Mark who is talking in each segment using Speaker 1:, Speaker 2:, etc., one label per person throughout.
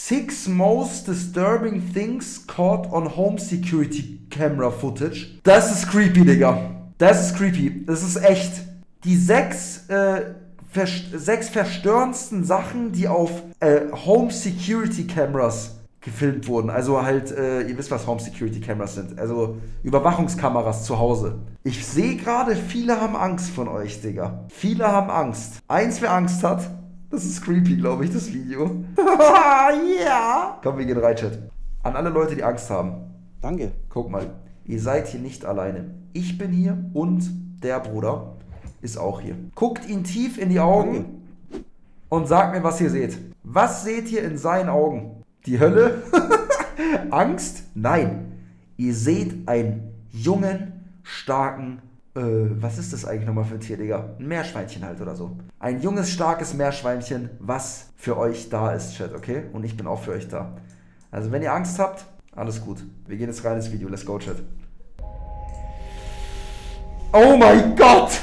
Speaker 1: 6 most disturbing things caught on home security camera footage. Das ist creepy, Digga. Das ist creepy. Das ist echt. Die 6 verstörendsten Sachen, die auf Home Security Cameras gefilmt wurden. Also halt, ihr wisst, was Home Security Cameras sind. Also Überwachungskameras zu Hause. Ich sehe gerade, viele haben Angst von euch, Digga. Viele haben Angst. Eins, wer Angst hat, das ist creepy, glaube ich, das Video. Ja. Komm, wir gehen rein, Chat. An alle Leute, die Angst haben.
Speaker 2: Danke.
Speaker 1: Guck mal, ihr seid hier nicht alleine. Ich bin hier und der Bruder ist auch hier. Guckt ihn tief in die Augen und sagt mir, was ihr seht. Was seht ihr in seinen Augen? Die Hölle? Angst? Nein. Ihr seht einen jungen, starken, was ist das eigentlich nochmal für ein Tier, Digga? Ein Meerschweinchen halt oder so. Ein junges, starkes Meerschweinchen, was für euch da ist, Chat, okay? Und ich bin auch für euch da. Also wenn ihr Angst habt, alles gut. Wir gehen jetzt rein ins Video. Let's go, Chat. Oh mein Gott!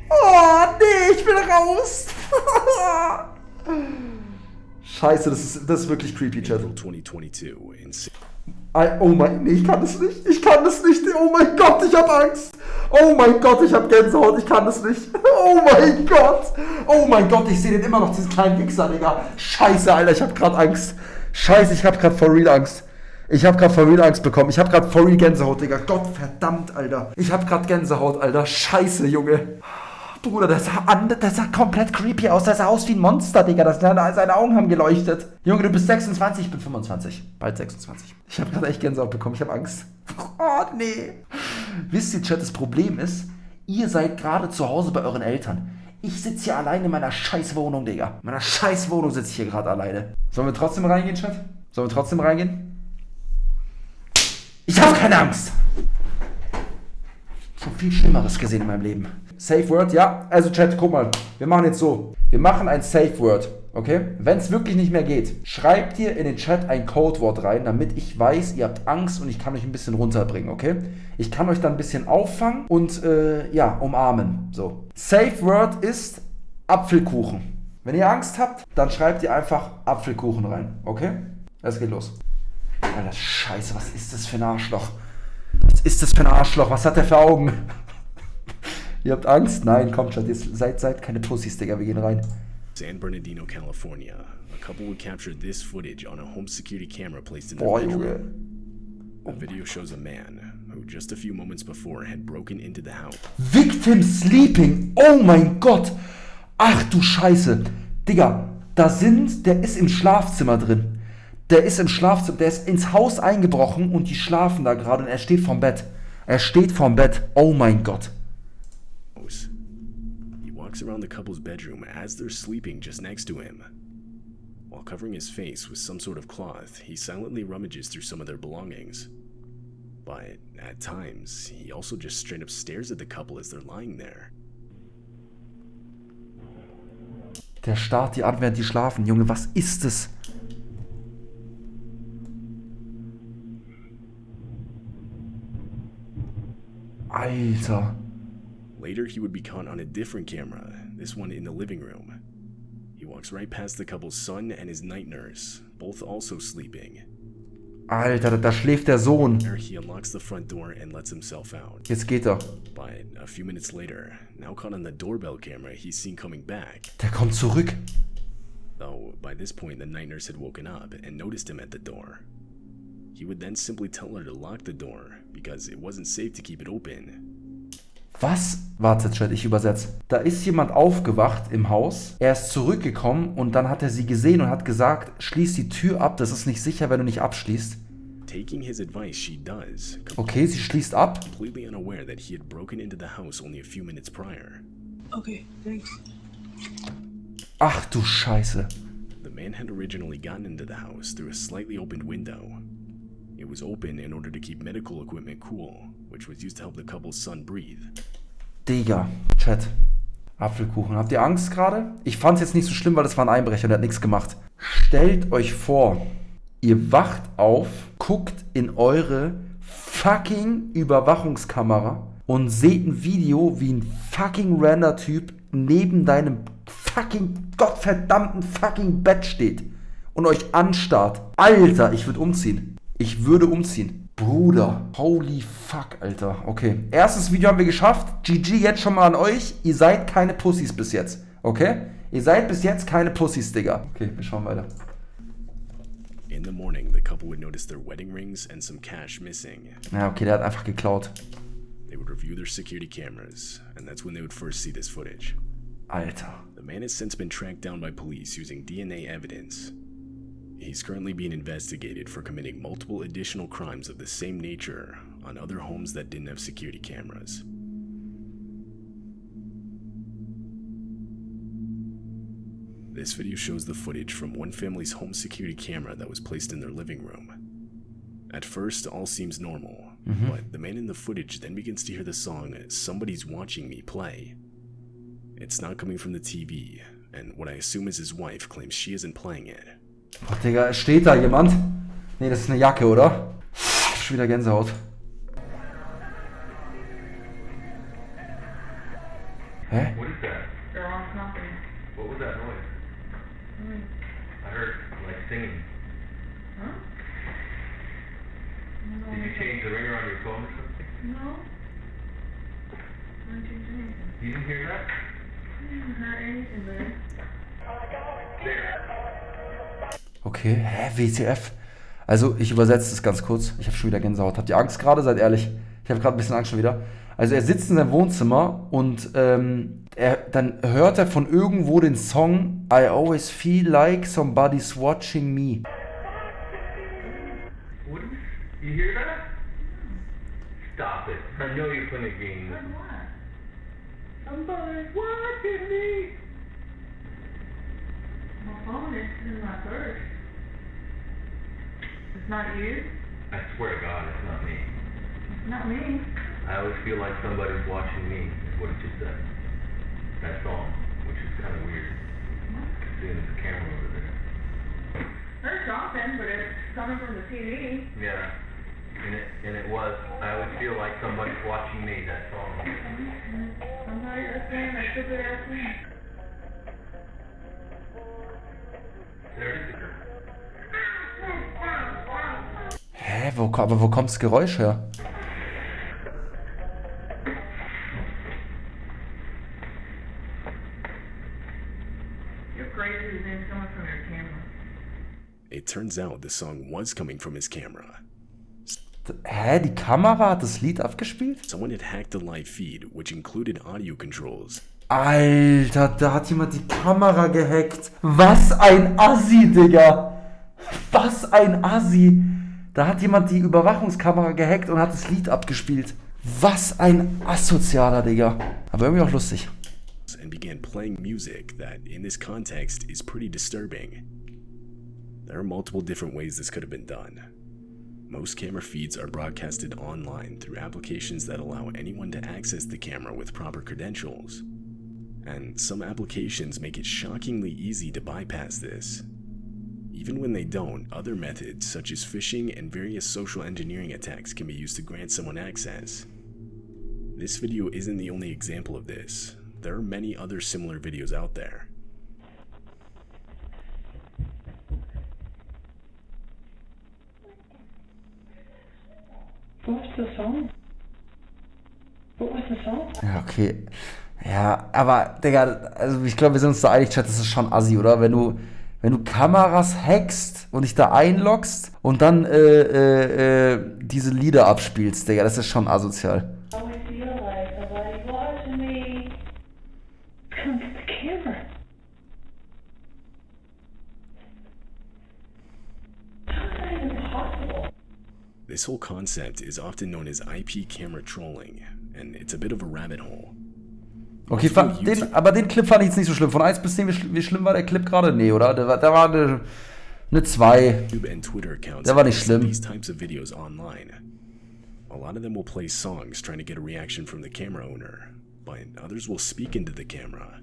Speaker 1: Oh, nee, ich bin raus. Scheiße, das ist wirklich creepy, Chat. Oh mein, nee, ich kann das nicht. Ich kann das nicht. Oh mein Gott, ich hab Angst. Oh mein Gott, ich hab Gänsehaut. Ich kann das nicht. Oh mein Gott. Oh mein Gott, ich sehe den immer noch, diesen kleinen Wichser, Digga. Scheiße, Alter, ich hab grad Angst. Scheiße, ich hab grad for real Angst. Ich hab grad for real Angst bekommen. Ich hab grad for real Gänsehaut, Digga. Gott verdammt, Alter. Ich hab grad Gänsehaut, Alter. Scheiße, Junge. Bruder, das sah komplett creepy aus. Das sah aus wie ein Monster, Digga. Seine Augen haben geleuchtet. Junge, du bist 26, ich bin 25. Bald 26. Ich habe gerade echt Gänsehaut bekommen. Ich habe Angst. Oh, nee. Wisst ihr, Chat, das Problem ist, ihr seid gerade zu Hause bei euren Eltern. Ich sitze hier alleine in meiner scheiß Wohnung, Digga. In meiner scheiß Wohnung sitze ich hier gerade alleine. Sollen wir trotzdem reingehen, Chat? Sollen wir trotzdem reingehen? Ich habe keine Angst. Ich habe viel Schlimmeres gesehen in meinem Leben. Safe Word, ja. Also Chat, guck mal. Wir machen jetzt so. Wir machen ein Safe Word, okay? Wenn es wirklich nicht mehr geht, schreibt ihr in den Chat ein Codewort rein, damit ich weiß, ihr habt Angst und ich kann euch ein bisschen runterbringen, okay? Ich kann euch dann ein bisschen auffangen und, ja, umarmen. So. Safe Word ist Apfelkuchen. Wenn ihr Angst habt, dann schreibt ihr einfach Apfelkuchen rein, okay? Es geht los. Alter, Scheiße, was ist das für ein Arschloch? Was ist das für ein Arschloch? Was hat der für Augen? Ihr habt Angst? Nein, kommt schon, seid keine Pussys, Digga, wir gehen rein.
Speaker 3: San Bernardino, California. A couple would capture this footage on a home security camera placed in their
Speaker 1: Boah,
Speaker 3: bedroom.
Speaker 1: Junge.
Speaker 3: The video shows a man who just a few moments before had broken into the house.
Speaker 1: Victim sleeping! Oh mein Gott! Ach du Scheiße! Digga, der ist im Schlafzimmer drin. Der ist im Schlafzimmer, der ist ins Haus eingebrochen und die schlafen da gerade und er steht vorm Bett. Er steht vorm Bett. Oh mein Gott.
Speaker 3: He walks around the couple's bedroom as they're sleeping just next to him. While covering his face with some sort of cloth, he silently rummages through some of their belongings. But at times, he also just straight up stares at the couple as they're lying there.
Speaker 1: Der starrt die an, während die schlafen. Junge, was ist es? Alter.
Speaker 3: Later, he would be caught on a different camera, this one in the living room. He walks right past the couple's son and his night nurse, both also sleeping.
Speaker 1: Alter, da schläft der Sohn.
Speaker 3: There, he unlocks the front door and lets himself out.
Speaker 1: Jetzt geht er.
Speaker 3: But a few minutes later, now caught on the doorbell camera, he's seen coming back.
Speaker 1: Der kommt zurück.
Speaker 3: Though, by this point, the night nurse had woken up and noticed him at the door. He would then simply tell her to lock the door, because it wasn't safe to keep it open.
Speaker 1: Was? Warte, Chat, ich übersetze. Da ist jemand aufgewacht im Haus, er ist zurückgekommen und dann hat er sie gesehen und hat gesagt, schließ die Tür ab, das ist nicht sicher, wenn du nicht abschließt.
Speaker 3: Taking his advice, she does.
Speaker 1: Okay, sie schließt ab.
Speaker 3: Completely unaware that he had broken into the house only a few minutes prior.
Speaker 4: Okay, thanks.
Speaker 1: Ach du Scheiße.
Speaker 3: The man had originally gotten into the house through a slightly opened window. It was open in order to keep medical equipment cool, which was used to help the couple's son breathe.
Speaker 1: Digga, Chat. Apfelkuchen. Habt ihr Angst gerade? Ich fand's jetzt nicht so schlimm, weil das war ein Einbrecher, der hat nichts gemacht. Stellt euch vor, ihr wacht auf, guckt in eure fucking Überwachungskamera und seht ein Video, wie ein fucking Render-Typ neben deinem fucking gottverdammten fucking Bett steht und euch anstarrt. Alter, ich würde umziehen. Ich würde umziehen. Bruder, holy fuck, Alter. Okay, erstes Video haben wir geschafft. GG jetzt schon mal an euch. Ihr seid keine Pussys bis jetzt, okay? Ihr seid bis jetzt keine Pussys, Digga. Okay, wir schauen weiter.
Speaker 3: In the morning, the couple would notice their wedding rings and some cash missing.
Speaker 1: Ja, okay, der hat einfach geklaut.
Speaker 3: They would review their security cameras, and that's when they would first see this footage.
Speaker 1: Alter.
Speaker 3: The man has since been tracked down by police using DNA evidence. He's currently being investigated for committing multiple additional crimes of the same nature on other homes that didn't have security cameras. This video shows the footage from one family's home security camera that was placed in their living room. At first, all seems normal, but the man in the footage then begins to hear the song "Somebody's Watching Me" play. It's not coming from the TV, and what I assume is his wife claims she isn't playing it.
Speaker 1: Oh, Digga, steht da jemand? Nee, das ist eine Jacke, oder? Schon wieder Gänsehaut. Hä?
Speaker 2: What is that?
Speaker 4: They're all knocking.
Speaker 2: What was that noise? I heard, like, singing.
Speaker 4: Huh?
Speaker 2: Did you change the ringer on your phone or something?
Speaker 4: No. I didn't change anything.
Speaker 2: You didn't hear that?
Speaker 4: I didn't hear anything there.
Speaker 2: There.
Speaker 1: Okay, hä, WTF? Also, ich übersetze das ganz kurz. Ich habe schon wieder Gänsehaut. Habt ihr Angst gerade? Seid ehrlich. Ich habe gerade ein bisschen Angst schon wieder. Also, er sitzt in seinem Wohnzimmer und dann hört er von irgendwo den Song I always feel like somebody's watching me.
Speaker 2: What? You hear that? Stop it. I know you're playing a game.
Speaker 4: Like what?
Speaker 2: Somebody's watching me.
Speaker 4: My phone is in my purse. It's not you?
Speaker 2: I swear to God, it's not me.
Speaker 4: It's not me.
Speaker 2: I always feel like somebody's watching me, is what it just said. That song, which is kind of weird. Seeing there's a camera over there.
Speaker 4: There's something, but it's coming from the TV.
Speaker 2: Yeah. And it was, I always feel like somebody's watching me, that song.
Speaker 4: Somebody that's saying that stupid ass thing.
Speaker 2: There it is.
Speaker 1: Hä, aber wo kommt das Geräusch her?
Speaker 4: You're crazy, his name's coming from your camera.
Speaker 3: It turns out the song was coming from his camera.
Speaker 1: Hä, die Kamera hat das Lied abgespielt?
Speaker 3: Someone had hacked the live feed, which included audio controls.
Speaker 1: Alter, da hat jemand die Kamera gehackt. Was ein Assi, Digga. Was ein Assi. Da hat jemand die Überwachungskamera gehackt und hat das Lied abgespielt. Was ein Asozialer, Digga. Aber irgendwie auch lustig.
Speaker 3: And began playing music that, in this context, is pretty disturbing. There are multiple different ways this could have been done. Most camera feeds are broadcasted online through applications that allow anyone to access the camera with proper credentials. And some applications make it shockingly easy to bypass this. Even when they don't, other methods such as phishing and various social engineering attacks can be used to grant someone access. This video isn't the only example of this. There are many other similar videos out there.
Speaker 4: What was the song? What was the song?
Speaker 1: Ja, okay. Ja, aber, Digga, also ich glaube, wir sind uns da einig, Chat, das ist schon assi, oder? Wenn du Kameras hackst und dich da einloggst und dann diese Lieder abspielst, Digga, das ist schon asozial.
Speaker 4: I always feel like somebody's watching me. Come to the camera. How is that even possible?
Speaker 3: This whole concept is often known as IP camera trolling, and it's a bit of a rabbit hole.
Speaker 1: Okay, aber den Clip fand ich jetzt nicht so schlimm. Von 1 bis 10, wie schlimm war der Clip gerade? Nee, oder? Der war eine 2. Der war nicht schlimm.
Speaker 3: These types of videos online. A lot of them will play songs trying to get a reaction from the camera owner, but others will speak into the camera.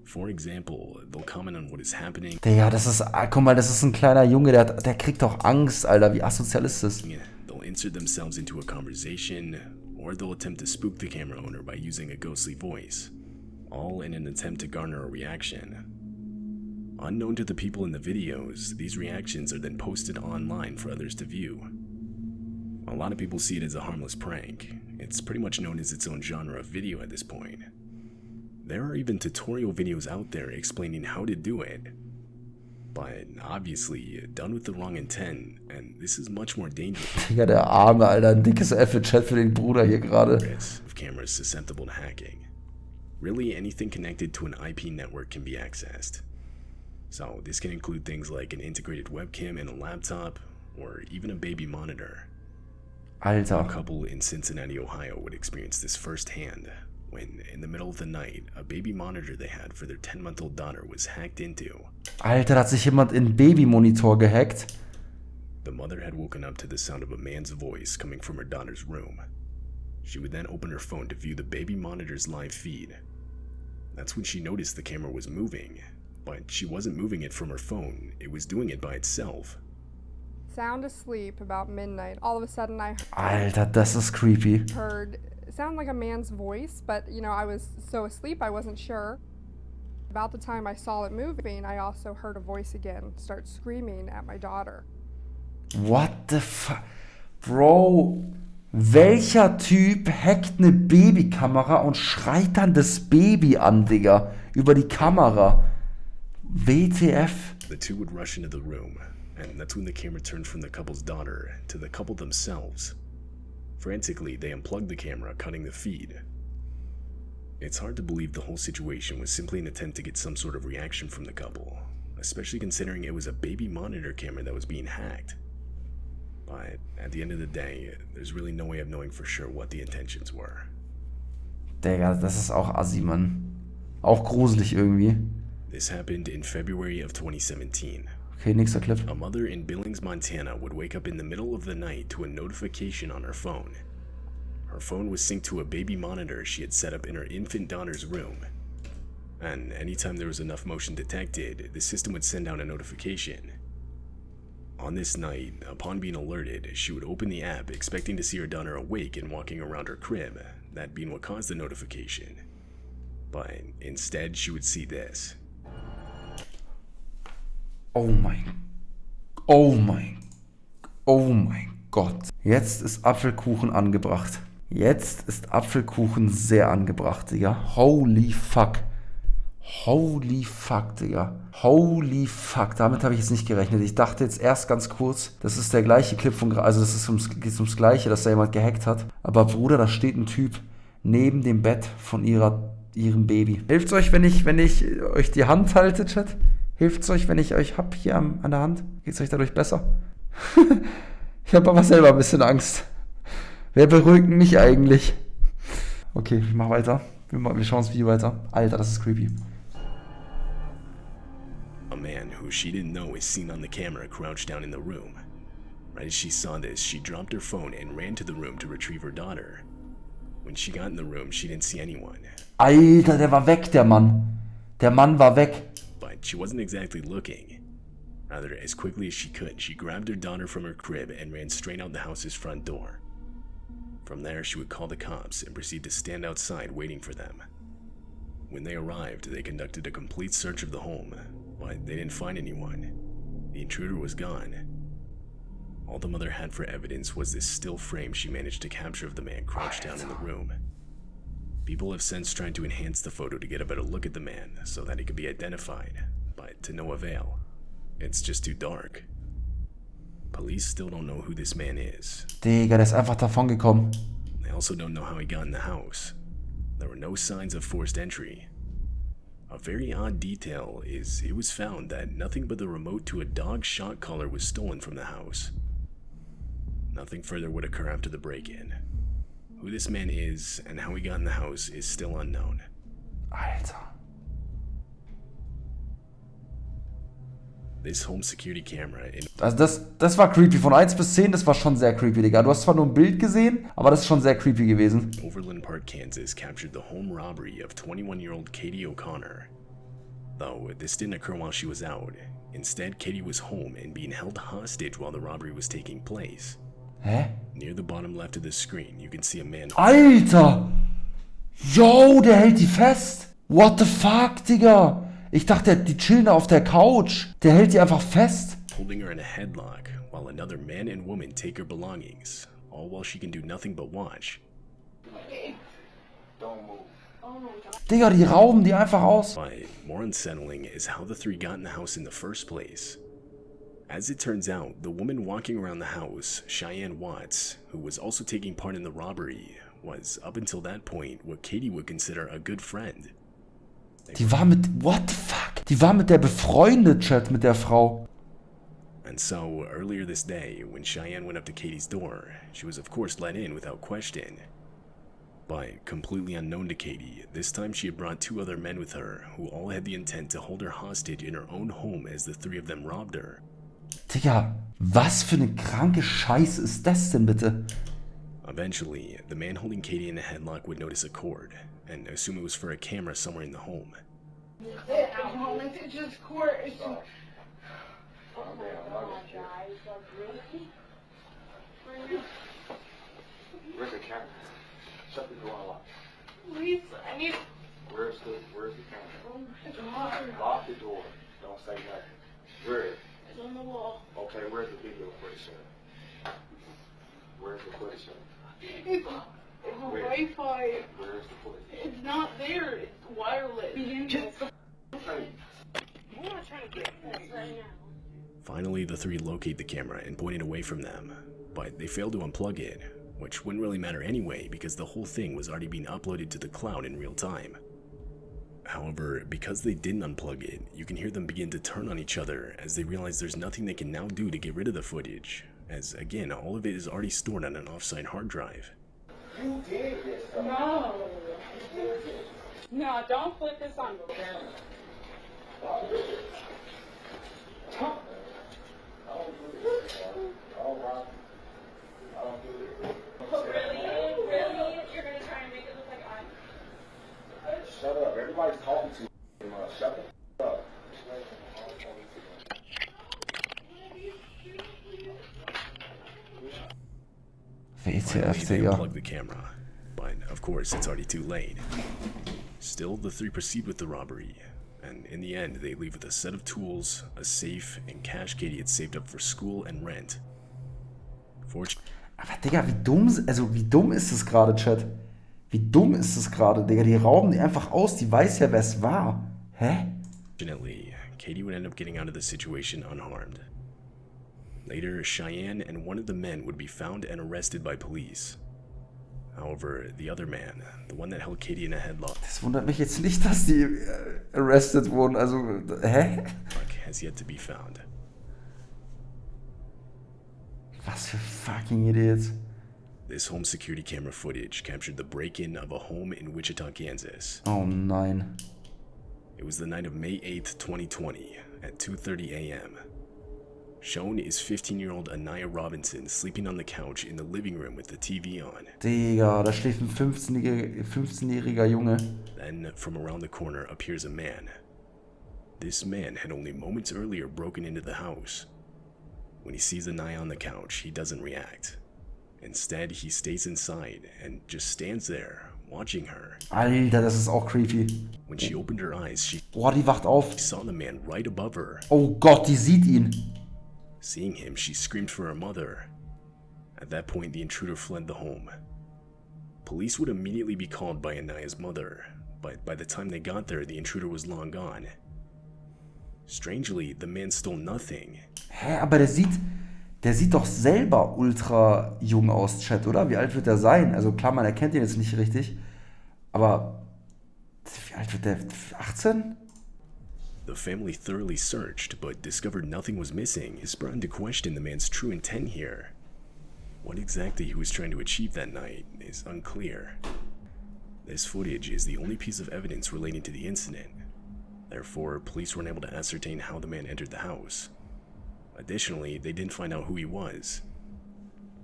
Speaker 3: For example, they'll comment on what is happening.
Speaker 1: Ja, guck mal, das ist ein kleiner Junge, der kriegt doch Angst, Alter. Wie asozial ist das?
Speaker 3: They'll insert themselves into a conversation, or they'll attempt to spook the camera owner by using a ghostly voice, all in an attempt to garner a reaction. Unknown to the people in the videos, these reactions are then posted online for others to view. A lot of people see it as a harmless prank. It's pretty much known as its own genre of video at this point. There are even tutorial videos out there explaining how to do it. But obviously, done with the wrong intent, and this is much more dangerous.
Speaker 1: Digga, der Arme, Alter. Ein dickes F in Chat für den Bruder hier gerade.
Speaker 3: Of cameras susceptible to hacking. Really, anything connected to an IP network can be accessed. So this can include things like an integrated webcam in a laptop, or even a baby monitor.
Speaker 1: Alter.
Speaker 3: A couple in Cincinnati, Ohio would experience this firsthand when, in the middle of the night, a baby monitor they had for their 10-month-old daughter was hacked into.
Speaker 1: Alter, da hat sich jemand in Babymonitor gehackt.
Speaker 3: The mother had woken up to the sound of a man's voice coming from her daughter's room. She would then open her phone to view the baby monitor's live feed. That's when she noticed the camera was moving, but she wasn't moving it from her phone, it was doing it by itself.
Speaker 5: Sound asleep about midnight. All of a sudden I
Speaker 1: Alter, das ist creepy.
Speaker 5: heard it sound like a man's voice, but you know, I was so asleep I wasn't sure. About the time I saw it moving, I also heard a voice again start screaming at my daughter.
Speaker 1: What the fuck? Bro, welcher Typ hackt eine Babykamera und schreit dann das Baby an, Digga? Über die Kamera. WTF?
Speaker 3: The two would rush into the room, and that's when the camera turned from the couple's daughter to the couple themselves. Frantically, they unplugged the camera, cutting the feed. It's hard to believe the whole situation was simply an attempt to get some sort of reaction from the couple, especially considering it was a baby monitor camera that was being hacked. But at the end of the day, there's really no way of knowing for sure what the intentions were.
Speaker 1: Digga, das ist auch assi, Mann. Auch gruselig irgendwie.
Speaker 3: This happened in February of 2017.
Speaker 1: Okay, nächster Clip.
Speaker 3: A mother in Billings, Montana would wake up in the middle of the night to a notification on her phone. Her phone was synced to a baby monitor she had set up in her infant daughter's room. And anytime there was enough motion detected, the system would send out a notification. On this night, upon being alerted, she would open the app expecting to see her daughter awake and walking around her crib, that being what caused the notification. But instead, she would see this.
Speaker 1: Oh mein Gott. Jetzt ist Apfelkuchen angebracht. Jetzt ist Apfelkuchen sehr angebracht, Digga. Holy fuck. Holy fuck, Digga. Holy fuck. Damit habe ich jetzt nicht gerechnet. Ich dachte jetzt erst ganz kurz, das ist der gleiche Clip von gerade. Also das ist geht ums Gleiche, dass da jemand gehackt hat. Aber Bruder, da steht ein Typ neben dem Bett von ihrem Baby. Hilft's euch, wenn ich euch die Hand halte, Chat? Hilft's euch, wenn ich euch hab hier an der Hand? Geht's euch dadurch besser? Ich habe aber selber ein bisschen Angst. Wer beruhigt mich eigentlich? Okay, ich mach weiter. Wir schauen das Video weiter. Alter, das ist creepy.
Speaker 3: A man who she didn't know is seen on the camera crouched down in the room. Right as she saw this, she dropped her phone and ran to the room to retrieve her daughter. When she got in the room, she didn't see anyone.
Speaker 1: Alter, der war weg, der Mann. Der Mann war weg.
Speaker 3: But she wasn't exactly looking. Rather, as quickly as she could, she grabbed her daughter from her crib and ran straight out the house's front door. From there, she would call the cops and proceed to stand outside waiting for them. When they arrived, they conducted a complete search of the home, but they didn't find anyone. The intruder was gone. All the mother had for evidence was this still frame she managed to capture of the man crouched down in the room. People have since tried to enhance the photo to get a better look at the man so that he could be identified, but to no avail. It's just too dark. Police still don't know who this man is.
Speaker 1: Digga, der ist einfach davon gekommen.
Speaker 3: They also don't know how he got in the house. There were no signs of forced entry. A very odd detail is it was found that nothing but the remote to a dog shot collar was stolen from the house. Nothing further would occur after the break-in. Who this man is and how he got in the house is still unknown.
Speaker 1: Alter.
Speaker 3: This home security camera in
Speaker 1: Also das war creepy. Von 1 bis 10, das war schon sehr creepy, Digga. Du hast zwar nur ein Bild gesehen, aber das ist schon sehr creepy gewesen.
Speaker 3: Overland Park, Kansas captured the home robbery of 21-year-old Katie O'Connor. Though this didn't occur while she was out. Instead, Katie was home and being held hostage while the robbery was taking place.
Speaker 1: Hä?
Speaker 3: Near the bottom left of the screen, you can see a man.
Speaker 1: Alter! Yo, der hält die fest! What the fuck, Digga? Ich dachte, die chillen da auf der Couch. Der hält die einfach fest.
Speaker 3: Holding her in a headlock, while another man and woman take her belongings, all while she can do nothing but watch.
Speaker 1: Digga, die rauben die einfach aus.
Speaker 3: But more unsettling is how the three got in the house in the first place. As it turns out, the woman walking around the house, Cheyenne Watts, who was also taking part in the robbery, was up until that point what Katie would consider a good friend.
Speaker 1: Die war mit... What the fuck? Die war mit der befreundet, Chat, mit der Frau.
Speaker 3: And so, earlier this day, when Cheyenne went up to Katie's door, she was of course let in without question. But, completely unknown to Katie, this time she had brought two other men with her, who all had the intent to hold her hostage in her own home as the three of them robbed her.
Speaker 1: Digga, was für eine kranke Scheiße ist das denn bitte?
Speaker 3: Eventually, the man holding Katie in the headlock would notice a cord, and assume it was for a camera somewhere in the home.
Speaker 4: It's just court. It's just...
Speaker 2: Where's the camera? Shut the door and lock.
Speaker 4: Please, I need...
Speaker 2: Where's the camera?
Speaker 4: It's hard.
Speaker 2: Lock the door. Don't say nothing. Where is it?
Speaker 4: It's on the wall.
Speaker 2: Okay, where's the video footage at? Where's the footage at?
Speaker 4: It's a Wi-Fi.
Speaker 2: Where's the footage?
Speaker 4: It's not there. It's wireless. Just the...
Speaker 2: Hey,
Speaker 4: I'm not trying to get this right now.
Speaker 3: Finally, the three locate the camera and point it away from them, but they fail to unplug it, which wouldn't really matter anyway because the whole thing was already being uploaded to the cloud in real time. However, because they didn't unplug it, you can hear them begin to turn on each other as they realize there's nothing they can now do to get rid of the footage, as again, all of it is already stored on an offsite hard drive.
Speaker 2: you did this stuff.
Speaker 4: No. No, don't flip this on me. Really? You're gonna try and make it look like I'm...
Speaker 2: Shut up. Everybody's talking to you. Shut the up.
Speaker 3: Finally, they
Speaker 1: WTF,
Speaker 3: unplug the camera, but of course it's already too late. Still, the three proceed with the robbery, and in the end they leave with a set of tools, a safe, and cash Katie had saved up for school and rent.
Speaker 1: Aber Digga, wie dumm ist es gerade, Chat? Wie dumm ist es gerade, Digga? Die rauben die einfach aus, die weiß ja, wer es war. Hä?
Speaker 3: Fortunately, Katie would end up getting out of the situation unharmed. Later, Cheyenne and one of the men would be found and arrested by police. However, the other man, the one that held Katie in a headlock,
Speaker 1: Das wundert mich jetzt nicht, dass die arrested wurden. Also, hä?
Speaker 3: has yet to be found.
Speaker 1: Was für fucking Idiots.
Speaker 3: This home security camera footage captured the break-in of a home in Wichita, Kansas.
Speaker 1: Oh nein.
Speaker 3: It was the night of May 8th, 2020, at 2:30 a.m. Shown is 15-year-old Anaya Robinson sleeping on the couch in the living room with the TV on.
Speaker 1: Digga, da schläft ein 15-jähriger Junge.
Speaker 3: Then, from around the corner appears a man. This man had only moments earlier broken into the house. When he sees Anaya on the couch, he doesn't react. Instead, he stays inside and just stands there, watching her.
Speaker 1: Alter, das ist auch creepy.
Speaker 3: When she opened her eyes, she
Speaker 1: Boah, die wacht auf.
Speaker 3: saw the man right above her.
Speaker 1: Oh Gott, die sieht ihn.
Speaker 3: Seeing him, she screamed for her mother. At that point, the intruder fled the home. Police would immediately be called by Anaya's mother, but by the time they got there, the intruder was long gone. Strangely, the man stole nothing.
Speaker 1: Hä, aber der sieht doch selber ultra jung aus, Chat, oder? Wie alt wird der sein? Also klar, man erkennt ihn jetzt nicht richtig, aber wie alt wird der? 18?
Speaker 3: The family thoroughly searched, but discovered nothing was missing. This brought into question the man's true intent here. What exactly he was trying to achieve that night is unclear. This footage is the only piece of evidence relating to the incident. Therefore, police weren't able to ascertain how the man entered the house. Additionally, they didn't find out who he was.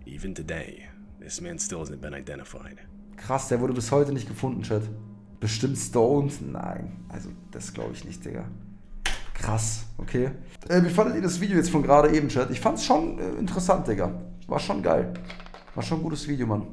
Speaker 3: Even today, this man still hasn't been identified.
Speaker 1: Krass, der wurde bis heute nicht gefunden, Chat. Bestimmt stoned? Nein, also das glaube ich nicht, Digga. Krass, okay. Wie fandet ihr das Video jetzt von gerade eben, Chat? Ich fand's schon interessant, Digga. War schon geil. War schon ein gutes Video, Mann.